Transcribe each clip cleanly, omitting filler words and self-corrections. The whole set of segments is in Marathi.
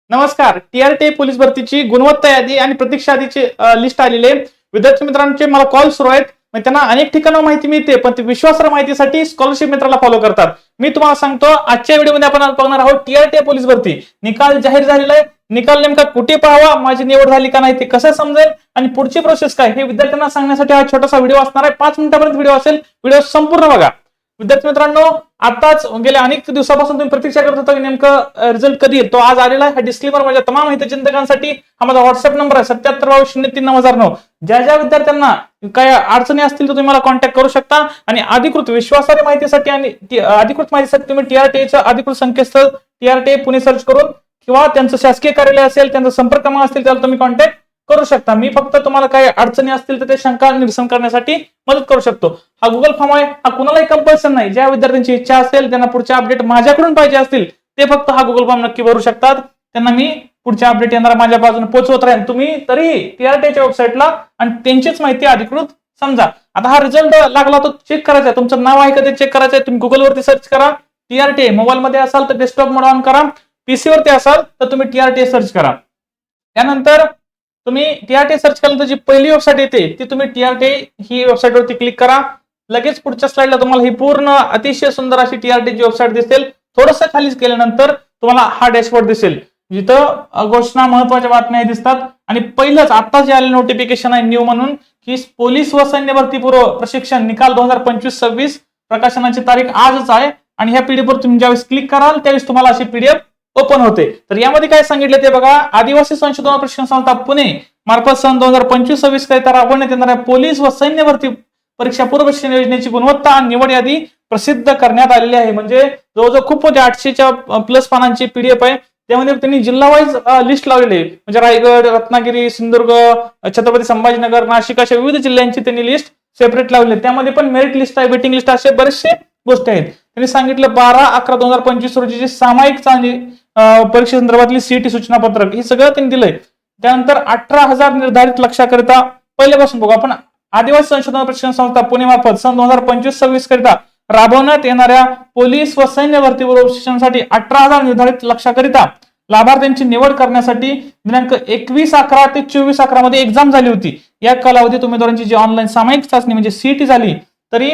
नमस्कार. टीआरटी पोलीस भरतीची गुणवत्ता यादी आणि प्रतीक्षा यादीची लिस्ट आलेली आहे. विद्यार्थी मित्रांचे मला कॉल सुरू आहेत. त्यांना अनेक ठिकाणी माहिती मिळते, पण ते विश्वासार्ह माहितीसाठी स्कॉलरशिप मित्राला फॉलो करतात. मी तुम्हाला सांगतो, आजच्या व्हिडिओमध्ये आपण बघणार आहोत टीआरटी पोलीस भरती निकाल जाहीर झालेला आहे. निकाल नेमका कुठे पाहावा, माझी निवड झाली का नाही ते कसं समजेल आणि पुढची प्रोसेस काय हे विद्यार्थ्यांना सांगण्यासाठी हा छोटासा व्हिडिओ असणार आहे. 5 मिनिटापर्यंत व्हिडिओ असेल. व्हिडिओ संपूर्ण बघा. विद्यार्थी मित्रांनो, आताच गेल्या अनेक दिवसापासून तुम्ही प्रतीक्षा करत होता की नेमकं रिझल्ट कधी येईल. तो आज आलेला आहे. हा डिस्क्लेमर माझ्या तमाम हितचिंतकांसाठी. हा माझा व्हॉट्सअप नंबर आहे 7722039009. ज्या ज्या विद्यार्थ्यांना काय अडचणी असतील तर तुम्ही मला कॉन्टॅक्ट करू शकता. आणि अधिकृत विश्वासार्ह माहितीसाठी आणि अधिकृत माहितीसाठी तुम्ही टीआरटीचं अधिकृत संकेतस्थळ टीआरटी पुणे सर्च करून किंवा त्यांचं शासकीय कार्यालय असेल, त्यांचा संपर्क क्रमांक असतील त्याला तुम्ही कॉन्टॅक्ट करू शकता. मी फक्त तुम्हाला काही अडचणी असतील तर ते शंका निरसन करण्यासाठी मदत करू शकतो. हा गुगल फॉर्म आहे. हा कुणालाही कंपल्सन नाही. ज्या विद्यार्थ्यांची इच्छा असेल, त्यांना पुढचे अपडेट माझ्याकडून पाहिजे असतील ते फक्त हा गुगल फॉर्म नक्की भरू शकतात. त्यांना मी पुढचे अपडेट येणार माझ्या बाजूने पोहोचवत राहीन. तुम्ही तरीही टीआरटीच्या वेबसाईटला आणि त्यांचीच माहिती अधिकृत समजा. आता हा रिझल्ट लागला तो चेक करायचा आहे. तुमचं नाव आहे का ते चेक करायचं आहे. तुम्ही गुगलवरती सर्च करा टीआरटी. मोबाईल मध्ये असाल तर डेस्कटॉप मोड ऑन करा. पीसी वरती असाल तर तुम्ही टीआरटी सर्च करा. त्यानंतर तुम्ही टीआरटी सर्च केल्यानंतर जी पहिली वेबसाईट येते ती तुम्ही टीआरटी ही वेबसाईट वरती क्लिक करा. लगेच पुढच्या स्लाइडला तुम्हाला ही पूर्ण अतिशय सुंदर अशी टीआरटीची वेबसाईट दिसेल. थोडंसं खाली केल्यानंतर तुम्हाला हा डॅशबोर्ड दिसेल, जिथं घोषणा, महत्वाच्या बातम्या दिसतात. आणि पहिलंच आता जे आलेलं नोटिफिकेशन आहे न्यू म्हणून की पोलीस व सैन्य भरती पूर्व प्रशिक्षण निकाल 2025-26 प्रकाशनाची तारीख आजच आहे. आणि ह्या पीडीएफ वर तुम्ही ज्यावेळेस क्लिक कराल त्यावेळेस तुम्हाला अशी पीडीएफ ओपन होते. तर यामध्ये काय सांगितले ते बघा. आदिवासी संशोधन प्रशिक्षण संस्था पुणे मार्फत सन 2025-26 करिता राबवण्यात येणाऱ्या पोलीस व सैन्य भरती परीक्षा पूर्व प्रशिक्षण योजनेची गुणवत्ता आणि निवड यादी प्रसिद्ध करण्यात आलेली आहे. म्हणजे जवळजवळ खूप मोठ्या 800च्या प्लस पानांची पीडीएफ आहे. त्यामध्ये त्यांनी जिल्हा वाईज लिस्ट लावलेली आहे. म्हणजे रायगड, रत्नागिरी, सिंधुदुर्ग, छत्रपती संभाजीनगर, नाशिक अशा विविध जिल्ह्यांची त्यांनी लिस्ट सेपरेट लावली आहे. त्यामध्ये पण मेरिट लिस्ट आहे, वेटिंग लिस्ट, असे बरेचसे गोष्टी आहेत. त्यांनी सांगितलं 12/11/2025 रोजीची सामायिक चाचणी परीक्षेसंदर्भातली सीईटी सूचना पत्रक हे सगळं त्यांनी दिलंय. त्यानंतर 18,000 निर्धारित लक्ष्याकरिता पहिल्यापासून बघू आपण. आदिवासी संशोधन प्रशिक्षण संस्था पुणे मार्फत सन 2025-26 करिता राबवण्यात येणाऱ्या पोलीस व सैन्य भरती पूर्व प्रशिक्षणासाठी 18,000 निर्धारित लक्ष्याकरिता लाभार्थ्यांची निवड करण्यासाठी दिनांक 21/11 ते 24/11 मध्ये एक्झाम झाली होती. या कालावधीत उमेदवारांची जी ऑनलाईन सामायिक चाचणी म्हणजे सीईटी झाली, तरी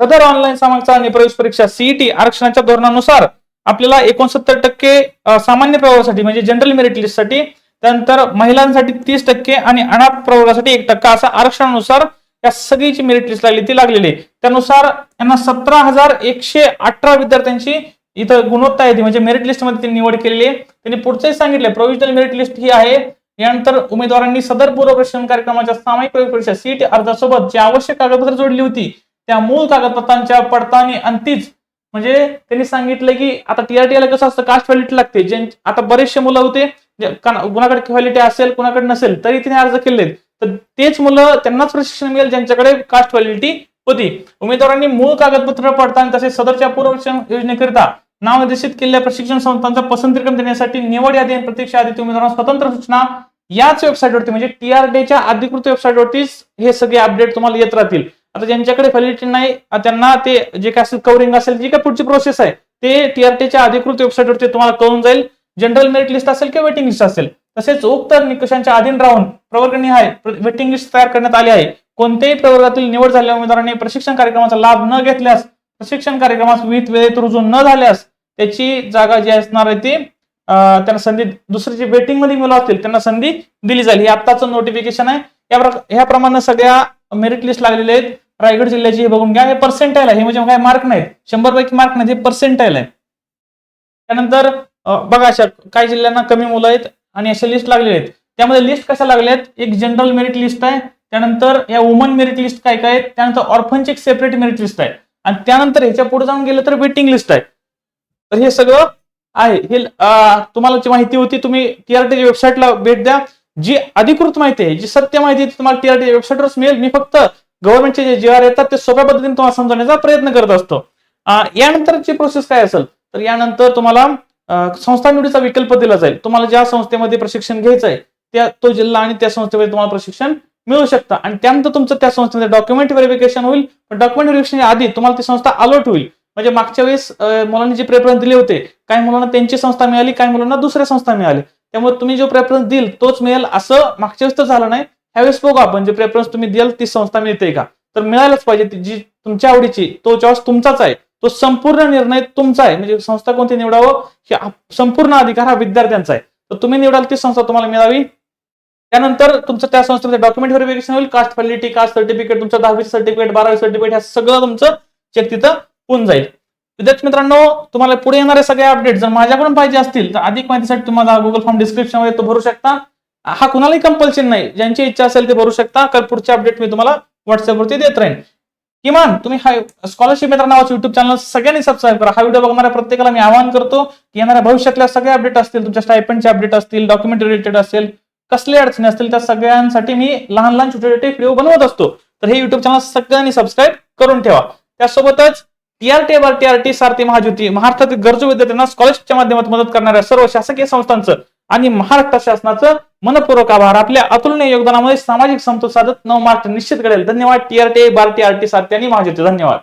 सदर ऑनलाईन सामायिक चाचणी प्रवेश परीक्षा सीईटी आरक्षणाच्या धोरणानुसार आपल्याला 69% सामान्य प्रवर्गासाठी म्हणजे जनरल मेरिट लिस्टसाठी, त्यानंतर महिलांसाठी 30% आणि अनाथ प्रवर्गासाठी 1% असा आरक्षणानुसार या सगळीची मेरिट लिस्ट लागली ती लागलेली आहे. त्यानुसार यांना 17,118 विद्यार्थ्यांची इथं गुणवत्ता यादी म्हणजे मेरिट लिस्ट मध्ये त्यांनी निवड केलेली आहे. त्यांनी पुढचंही सांगितले प्रोव्हिजनल मेरिट लिस्ट ही आहे. यानंतर उमेदवारांनी सदर पूर्व प्रशिक्षण कार्यक्रमाच्या सामायिक प्रवेश परीक्षा सीईटी अर्जासोबत जी आवश्यक कागदपत्र जोडली होती त्या मूळ कागदपत्रांच्या पडताळणी अंतीच म्हणजे त्यांनी सांगितलं की आता टीआरटीला कसं असतं कास्ट व्हॅलिडिटी लागते. आता बरेचसे मुलं होते कुणाकडे व्हॅलिडिटी असेल कुणाकडे नसेल तरी तिने अर्ज केले, तर तेच मुलं त्यांनाच प्रशिक्षण मिळेल ज्यांच्याकडे कास्ट व्हॅलिडिटी होती. उमेदवारांनी मूळ कागदपत्र पडताळणी तसेच सदरच्या पूर्व प्रशिक्षण योजनेकरिता नाव निर्देशित केलेल्या प्रशिक्षण संस्थांचा पसंतीक्रम देण्यासाठी निवड यादी आणि प्रतीक्षा यादी उमेदवारांना स्वतंत्र सूचना याच वेबसाईटवरती म्हणजे टीआरटीच्या अधिकृत वेबसाईटवरतीच हे सगळे अपडेट तुम्हाला येत राहतील. आता ज्यांच्याकडे व्हॅलिडिटी नाही त्यांना ते जे काय असेल कव्हरिंग असेल जी काय पुढची प्रोसेस आहे ते टीआरटीच्या अधिकृत वेबसाईटवरती तुम्हाला कळून जाईल. जनरल मेरिट लिस्ट असेल किंवा वेटिंग लिस्ट असेल तसेच उक्त निकषांच्या अधीन राहून प्रवर्गनिहाय वेटिंग लिस्ट तयार करण्यात आली आहे. कोणत्याही प्रवर्गातील निवड झालेल्या उमेदवारांनी प्रशिक्षण कार्यक्रमाचा लाभ न घेतल्यास, प्रशिक्षण कार्यक्रमास विहित वेळेत रुजू न झाल्यास त्याची जागा जी असणार आहे ती त्यांना संधी दुसरी जे वेटिंग मध्ये मुलं असतील त्यांना संधी दिली जाईल. हे आत्ताचं नोटिफिकेशन आहे. याप्रमाणे सगळ्या मेरिट लिस्ट लागलेले आहेत. रायगड जिल्ह्याची हे बघून घ्या. हे पर्सेंटाईल आहे, हे म्हणजे काय मार्क नाहीत, 100 पैकी मार्क नाहीत, हे पर्सेंटाईल आहे. त्यानंतर बघा अशा काही जिल्ह्यांना कमी मुलं आहेत आणि अशा लिस्ट लागलेले आहेत. त्यामध्ये लिस्ट कशा लागल्या आहेत, एक जनरल मेरिट लिस्ट आहे, त्यानंतर या वुमन मेरिट लिस्ट काय काय आहेत, त्यानंतर ऑर्फनची एक सेपरेट मेरिट लिस्ट आहे आणि त्यानंतर ह्याच्या पुढे जाऊन गेलं तर वेटिंग लिस्ट आहे. तर हे सगळं आहे. हे तुम्हाला जी माहिती होती तुम्ही टीआरटीच्या वेबसाईटला भेट द्या. जी अधिकृत माहिती आहे, जी सत्य माहिती आहे तुम्हाला टीआरटीच्या वेबसाईटवरच मिळेल. मी फक्त गव्हर्नमेंटचे जे जीआर येतात ते सोप्या पद्धतीने तुम्हाला समजवण्याचा प्रयत्न करत असतो. यानंतरची प्रोसेस काय असेल तर यानंतर तुम्हाला संस्था निवडीचा विकल्प दिला जाईल. तुम्हाला ज्या संस्थेमध्ये प्रशिक्षण घ्यायचं आहे त्या तो जिल्हा आणि त्या संस्थेमध्ये तुम्हाला प्रशिक्षण मिळू शकतं आणि त्यानंतर तुमचं त्या संस्थेमध्ये डॉक्युमेंट व्हेरिफिकेशन होईल. डॉक्युमेंट व्हेरिफिकेशन आधी तुम्हाला ती संस्था अलॉट होईल. म्हणजे मागच्या वेळेस मुलांनी जे प्रेफरन्स दिले होते, काही मुलांना त्यांची संस्था मिळाली, काही मुलांना दुसऱ्या संस्था मिळाली. त्यामुळे तुम्ही जो प्रेफरन्स देईल तोच मिळेल असं मागच्या वेळेस तर झालं नाही. ह्यावेळेस बघू आपण जे प्रेफरन्स तुम्ही द्याल ती संस्था मिळते का, तर मिळायलाच पाहिजे. जी तुमच्या आवडीची तो चॉईस तुमचाच आहे, तो संपूर्ण निर्णय तुमचा आहे. म्हणजे संस्था कोणती निवडावं हे संपूर्ण अधिकार हा विद्यार्थ्यांचा आहे. तर तुम्ही निवडाल ती संस्था तुम्हाला मिळावी. त्यानंतर तुमचं त्या संस्थेमध्ये डॉक्युमेंट व्हेरिफिकेशन होईल, कास्ट व्हॅलिडिटी, कास्ट सर्टिफिकेट, तुमचं 10वी सर्टिफिकेट, 12वी सर्टिफिकेट, ह्या सगळं तुमचं चेक तिथं होऊन जाईल. विद्यार्थी मित्रांनो, तुम्हाला पुढे येणारे सगळे अपडेट जर माझ्याकडून पाहिजे असतील तर अधिक माहितीसाठी तुम्हाला गुगल फॉर्म डिस्क्रिप्शन मध्ये तो भरू शकता. हा कुणालाही कंपल्शन नाही, ज्यांची इच्छा असेल ते भरू शकता. कारण पुढचे अपडेट मी तुम्हाला व्हॉट्सअपवरती देत राहीन. किमान तुम्ही हा स्कॉलरशिप मित्र नावाचं युट्यूब चॅनल सगळ्यांनी सबस्क्राईब करा. हा व्हिडिओ बघणाऱ्या प्रत्येकाला मी आवाहन करतो की येणाऱ्या भविष्यातल्या सगळे अपडेट असतील, तुमच्या स्टायपेंडचे अपडेट असतील, डॉक्युमेंट रिलेटेड असेल, कसले अडचणी असतील, त्या सगळ्यांसाठी मी लहान लहान छोटे छोटे व्हिडिओ बनवत असतो. तर हे युट्यूब चॅनल सगळ्यांनी सबस्क्राईब करून ठेवा. त्यासोबतच टीआरटी सारथी महाज्योती महाराष्ट्रातील गरजू विद्यार्थ्यांना स्कॉलरशिपच्या माध्यमातून मदत करणाऱ्या सर्व शासकीय संस्थांचं आणि महाराष्ट्र शासनाचं मनपूर्वक आभार. आपल्या अतुलनीय योगदानामुळे सामाजिक समतोल साधत नव महाराष्ट्र निश्चित घडेल. धन्यवाद. टीआरटी सारथी आणि महाज्योती. धन्यवाद.